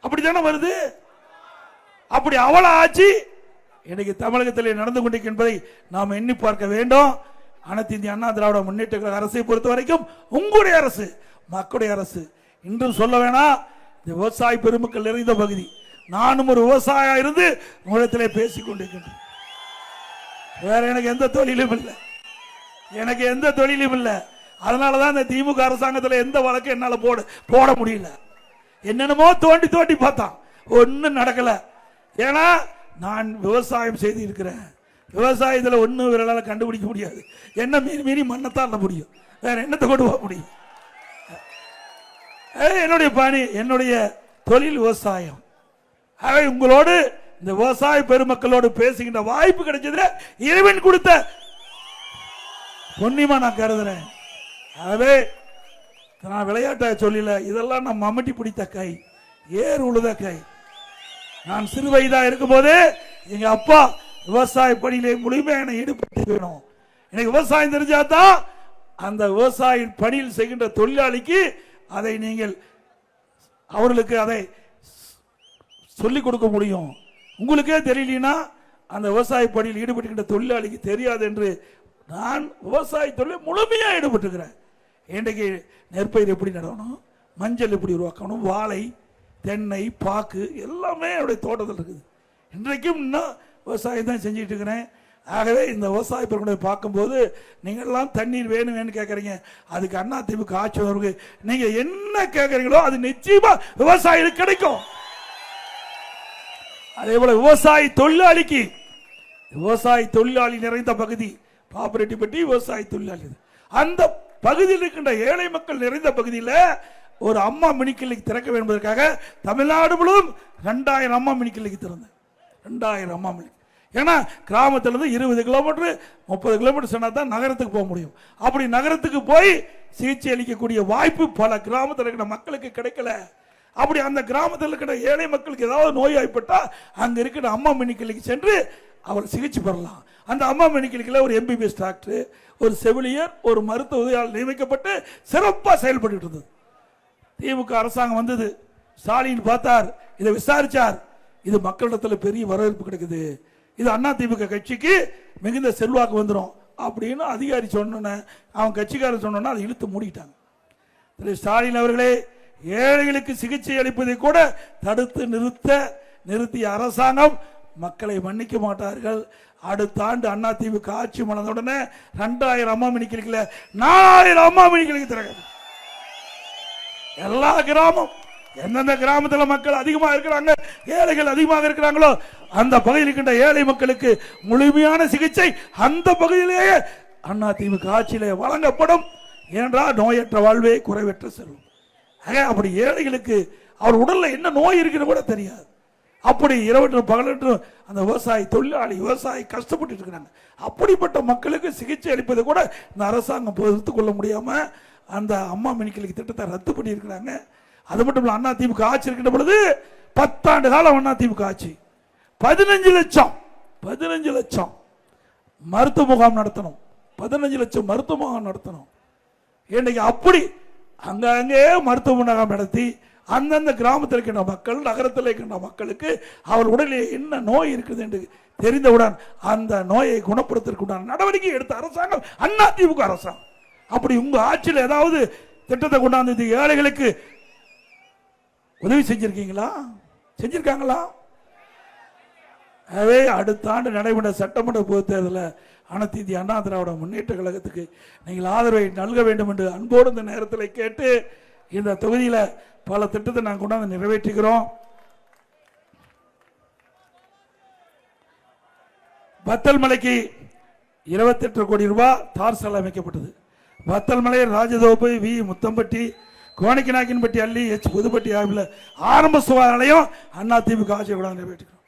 அப்படித்தானே வருது? அப்படி அவல ஆட்சி இன்னைக்கு தமிழகத்தில் நடந்து கொண்டிருக்கின்றதை நாம் எண்ணி பார்க்க வேண்டும். அனைத்து இந்திய அண்ணா திராவிட முன்னேற்ற கழக அரசை பொறுத்த வரைக்கும் உங்களுடைய அரசு, மக்களுடைய அரசு. இன்றும் சொல்ல வேணாம், இந்த விவசாய பெருமக்கள் நிறைந்த பகுதி. நானும் ஒரு விவசாயியா இருந்து உங்களிடத்திலே பேசிக் கொண்டிருக்கின்றேன். வேற எனக்கு எந்த தொழிலும் இல்லை, எனக்கு எந்த தொழிலும் இல்லை. அதனாலதான் இந்த திமுக அரசாங்கத்தில் எந்த வழக்கு என்னால போட முடியல. என்னென்னமோ தோண்டி தோண்டி பார்த்தான், ஒன்னும் நடக்கல. ஏன்னா நான் விவசாயம் செய்து இருக்கிறேன். விவசாயத்தில் ஒன்னும் விரலால கண்டுபிடிக்க முடியாது. என்ன மீறி மண்ணத்தான் முடியும், வேற என்னத்தை கொண்டு போக முடியும்? என்னுடைய பணி, என்னுடைய தொழில் விவசாயம். உங்களோடு இந்த விவசாய பெருமக்களோடு பேசுகின்ற வாய்ப்பு கிடைச்சதுல இறைவன் கொடுத்த பொன்னியமா நான் கருதுறேன். ஆகவே நான் விளையாட்ட சொல்லல, இதெல்லாம் நான் மம்மட்டி பிடித்த கை, ஏர் உழுத கை. நான் சிறு வயதா இருக்கும் போது எங்க அப்பா விவசாய பணியிலே முழுமையான ஈடுபட்டு வேணும். எனக்கு விவசாயம் தெரிஞ்சாதான் அந்த விவசாய பணியில் செய்கின்ற தொழிலாளிக்கு அதை நீங்கள் அவர்களுக்கு அதை சொல்லிக் கொடுக்க முடியும். உங்களுக்கே தெரியலனா அந்த விவசாய பணியில் ஈடுபட்டுகின்ற தொழிலாளிக்கு தெரியாது என்று நான் விவசாய தொழில் முழுமையாக ஈடுபட்டுக்கிறேன். இன்றைக்கு நெற்பயிர் எப்படி நடணும், மஞ்சள் எப்படி உருவாக்கணும், வாழை, தென்னை, பாக்கு எல்லாமே என்னுடைய தோட்டத்தில் இருக்குது. இன்றைக்கும் இன்னும் விவசாயம் தான் செஞ்சுட்டு இருக்கிறேன். ஆகவே இந்த விவசாய பெருமக்களை பார்க்கும்போது நீங்கள்லாம் தண்ணீர் வேணும் கேட்குறீங்க. அதுக்கு அண்ணா திமுக ஆட்சி வருது, நீங்க என்ன கேட்குறீங்களோ அது நிச்சயமா விவசாயிகளுக்கு கிடைக்கும். அதே போல விவசாய தொழிலாளிக்கு, விவசாய தொழிலாளி நிறைந்த பகுதி பாப்பரெட்டிப்பட்டி விவசாய தொழிலாளி, அந்த பகுதியில் இருக்கின்ற ஏழை மக்கள் நிறைந்த பகுதியில் ஒரு அம்மா மினி கிளினிக் திறக்க வேண்டும் என்பதற்காக தமிழ்நாடு முழுவதும் 2000 அம்மா மினி கிளினிக் திறந்தேன். 2000 அம்மா மினி. ஏன்னா கிராமத்திலிருந்து 20 கிலோமீட்டர் 30 கிலோமீட்டர் சொன்னா தான் நகரத்துக்கு போக முடியும். அப்படி நகரத்துக்கு போய் சிகிச்சை அளிக்கக்கூடிய வாய்ப்பு பல கிராமத்தில் இருக்கிற மக்களுக்கு கிடைக்கல. அப்படி அந்த கிராமத்தில் இருக்கிற ஏழை மக்களுக்கு ஏதாவது நோய் ஆய்ப்பட்டா அங்க இருக்கிற அம்மா மினி கிளினிக் சென்று அவர் சிகிச்சை பெறலாம். அந்த அம்மா மினி கிளினிக்ல ஒரு எம்பிபிஎஸ் டாக்டர், ஒரு செவிலியர், ஒரு மருத்துவ உதவியாளர் நியமிக்கப்பட்டு சிறப்பாக செயல்பட்டு இருந்தது. திமுக அரசாங்கம் வந்தது, ஸ்டாலின் பார்த்தார், இதை விசாரிச்சார். இது மக்களிடத்தில் பெரிய வரவேற்பு கிடைக்குது, இது அண்ணா திமுக கட்சிக்கு மிகுந்த செல்வாக்கு வந்துடும் அப்படின்னு அதிகாரி சொன்ன, அவன் கட்சிக்காரர் சொன்னா அதை இழுத்து மூடிட்டாங்க. ஸ்டாலின் அவர்களே, ஏழைகளுக்கு சிகிச்சை அளிப்பதை கூட தடுத்து நிறுத்திய அரசாங்கம் மக்களை மன்னிக்க மாட்டார்கள். அடுத்த ஆண்டு அண்ணா திமுக ஆட்சி மலர்ந்த உடனே 2000 அம்மா மினி கிளினிக்ல 4000 அம்மா மினி கிளினிக் திறக்கிறது. எல்லா கிராமம், எந்தெந்த கிராமத்தில் மக்கள் அதிகமாக இருக்கிறாங்க, ஏழைகள் அதிகமாக இருக்கிறாங்களோ அந்த பகுதியில் இருக்கின்ற ஏழை மக்களுக்கு முழுமையான சிகிச்சை அந்த பகுதியிலேயே அண்ணா திமுக ஆட்சியிலே வழங்கப்படும். ஏனென்றால் நோயற்ற வாழ்வே குறைவற்ற செல்வம். அப்படி ஏழைகளுக்கு அவர் உடல்ல என்ன நோய் இருக்கிறது கூட தெரியாது. அப்படி இரவு பகலற்று அந்த விவசாய தொழிலாளி, விவசாயி கஷ்டப்பட்டு இருக்கிறாங்க. அப்படிப்பட்ட மக்களுக்கு சிகிச்சை அளிப்பதை கூட இந்த அரசாங்கம் பொறுத்து கொள்ள முடியாம அந்த அம்மா மினி கிளினிக் திட்டத்தை ரத்து பண்ணி இருக்கிறாங்க. அது மட்டும் இல்ல, அண்ணா திமுக ஆட்சி இருக்கின்ற பொழுது 10 ஆண்டு காலம் அண்ணா திமுக ஆட்சி 15 லட்சம் மருத்துவ முகாம் நடத்தணும். 15 லட்சம் மருத்துவ முகாம் நடத்தணும். இன்னைக்கு அப்படி அங்கே மருத்துவ முகாம் நடத்தி அந்தந்த கிராமத்தில் இருக்கின்ற மக்கள், நகரத்தில் இருக்கின்ற மக்களுக்கு அவர் உடலில் என்ன நோய் இருக்குது என்று தெரிந்தவுடன் அந்த நோயை குணப்படுத்துவதற்குண்டான நடவடிக்கை எடுத்த அரசாங்கம் அண்ணா திமுக அரசாங்கம். அப்படி உங்க ஆட்சியில் ஏதாவது திட்டத்தை கொண்டாந்து ஏழைகளுக்கு உதவி செஞ்சிருக்கீங்களா? செஞ்சிருக்காங்களா? அதே அடுத்த ஆண்டு நடைபெற்ற சட்டமன்ற பொதுத் தேர்தலில் அனைத்து இந்திய அண்ணா திராவிட முன்னேற்ற கழகத்துக்கு நீங்கள் ஆதரவை நல்க வேண்டும் என்று அன்போடு இந்த நேரத்தில் கேட்டு இந்த தொகுதியில் பல திட்டத்தை நாங்கள் கொண்டாந்து நிறைவேற்றுகிறோம். வத்தல் மலைக்கு 28 கோடி ரூபாய் தார் சாலை அமைக்கப்பட்டது. வத்தல் மலை, ராஜதோப்பு, வி முத்தம்பட்டி, கோணிக்கநாயக்கன்பட்டி, அள்ளி, எச் புதுப்பட்டி ஆகிய ஆரம்ப சுகாதார நிலையம் அண்ணா திமுக ஆட்சியை கொண்டாந்து நிறைவேற்றுகிறோம்.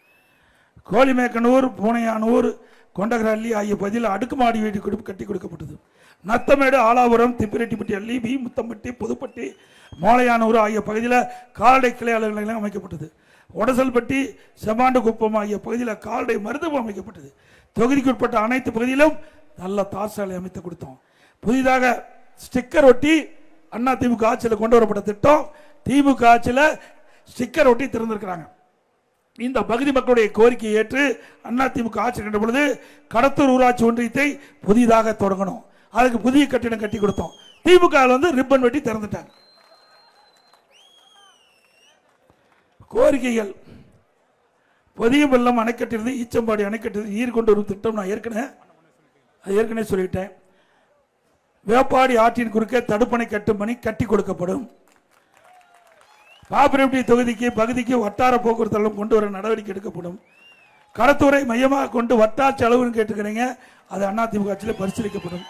கோழிமேக்கனூர், பூனையானூர், கொண்டகரள்ளி ஆகிய பகுதியில் அடுக்குமாடி வீடு கட்டி கொடுக்கப்பட்டது. நத்தமேடு, ஆலாபுரம், திப்பிரெட்டிப்பட்டி, அள்ளி, வி முத்தம்பட்டி, புதுப்பட்டி, மோளையானூர் ஆகிய பகுதியில் கால்நடை கிளை அலுவலகம் அமைக்கப்பட்டது. ஒடசல்பட்டி, செமாண்டு குப்பம் ஆகிய பகுதியில் கால்நடை மருத்துவம் அமைக்கப்பட்டது. தொகுதிக்கு உட்பட்ட அனைத்து பகுதியிலும் நல்ல தார் சாலை அமைத்து கொடுத்தோம். புதிதாக ஸ்டிக்கர் ஒட்டி அண்ணா திமுக ஆட்சியில் கொண்டு வரப்பட்ட திட்டம், திமுக ஆட்சியில் ஸ்டிக்கர் ஒட்டி திறந்திருக்கிறாங்க. இந்த பகுதி மக்களுடைய கோரிக்கையை ஏற்று அண்ணா திமுக ஆட்சி கண்ட பொழுது கடத்தூர் ஊராட்சி ஒன்றியத்தை புதிதாக தொடங்கணும். அதுக்கு புதிய கட்டிடம் கட்டி கொடுத்தோம். திமுக வந்து ரிப்பன் வெட்டி திறந்துட்டாங்க. கோரிக்கைகள் புதிய வெள்ளம் அணைக்கட்டிலிருந்து ஈச்சம்பாடி அணைக்கட்டிலிருந்து நீர் கொண்டு வரும் திட்டம் நான் ஏற்கனவே சொல்லிட்டேன். வேப்பாடி ஆற்றின் குறுக்கே தடுப்பணை கட்டும் பணி கட்டி கொடுக்கப்படும். பாப்பிரெட்டி தொகுதிக்கு பகுதிக்கு வட்டார போக்குவரத்து கொண்டு வர நடவடிக்கை எடுக்கப்படும். கடத்துறை மையமாக கொண்டு வட்டாட்சி அளவுன்னு கேட்டுக்கிறீங்க, அது அதிமுக ஆட்சியில் பரிசீலிக்கப்படும்.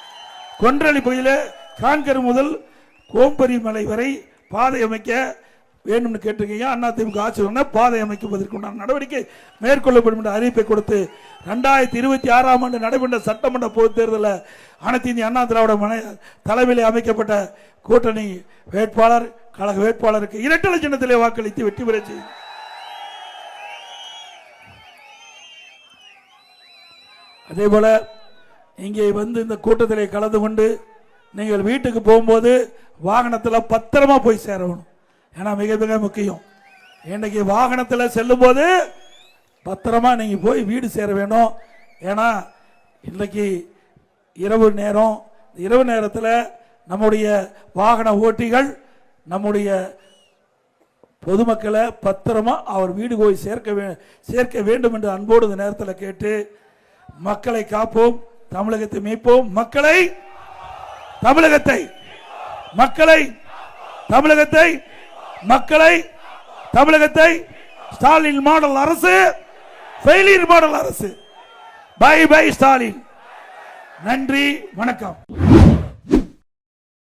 கொன்றளி பகுதியில் கான்கர் முதல் கோம்பரி மலை வரை பாதை அமைக்க வேண்டும்னு கேட்டிருக்கீங்க. அதிமுக ஆட்சி பாதை அமைக்குவதற்குண்டான நடவடிக்கை மேற்கொள்ளப்படும் என்ற அறிவிப்பை கொடுத்து 2026ஆம் ஆண்டு நடைபெற்ற சட்டமன்ற பொதுத் தேர்தலில் அனைத்து இந்திய அண்ணா திராவிட தலைமையில் அமைக்கப்பட்ட கூட்டணி வேட்பாளர் கழக வேட்பாளருக்கு இரட்டை சின்னத்திலே வாக்களித்து வெற்றி பெற செய்யும். அதே போல இங்கே வந்து இந்த கூட்டத்திலே கலந்து கொண்டு நீங்கள் வீட்டுக்கு போகும்போது வாகனத்தில் பத்திரமா போய் சேரணும். ஏன்னா மிக மிக முக்கியம். இன்னைக்கு வாகனத்தில் செல்லும் போது பத்திரமா நீங்க போய் வீடு சேர வேணும். ஏன்னா இன்னைக்கு இரவு நேரத்தில் நம்முடைய வாகன ஓட்டிகள் நம்முடைய பொதுமக்களை பத்திரமா அவர் வீடு போய் சேர்க்க வேண்டும் என்று அன்போடு இந்த நேரத்தில் கேட்டு, மக்களை காப்போம், தமிழகத்தை மீட்போம், தமிழகத்தை ஸ்டாலின் மாடல் அரசு ஃபெயிலியர் மாடல் அரசு. Bye bye Stalin. நன்றி, வணக்கம்.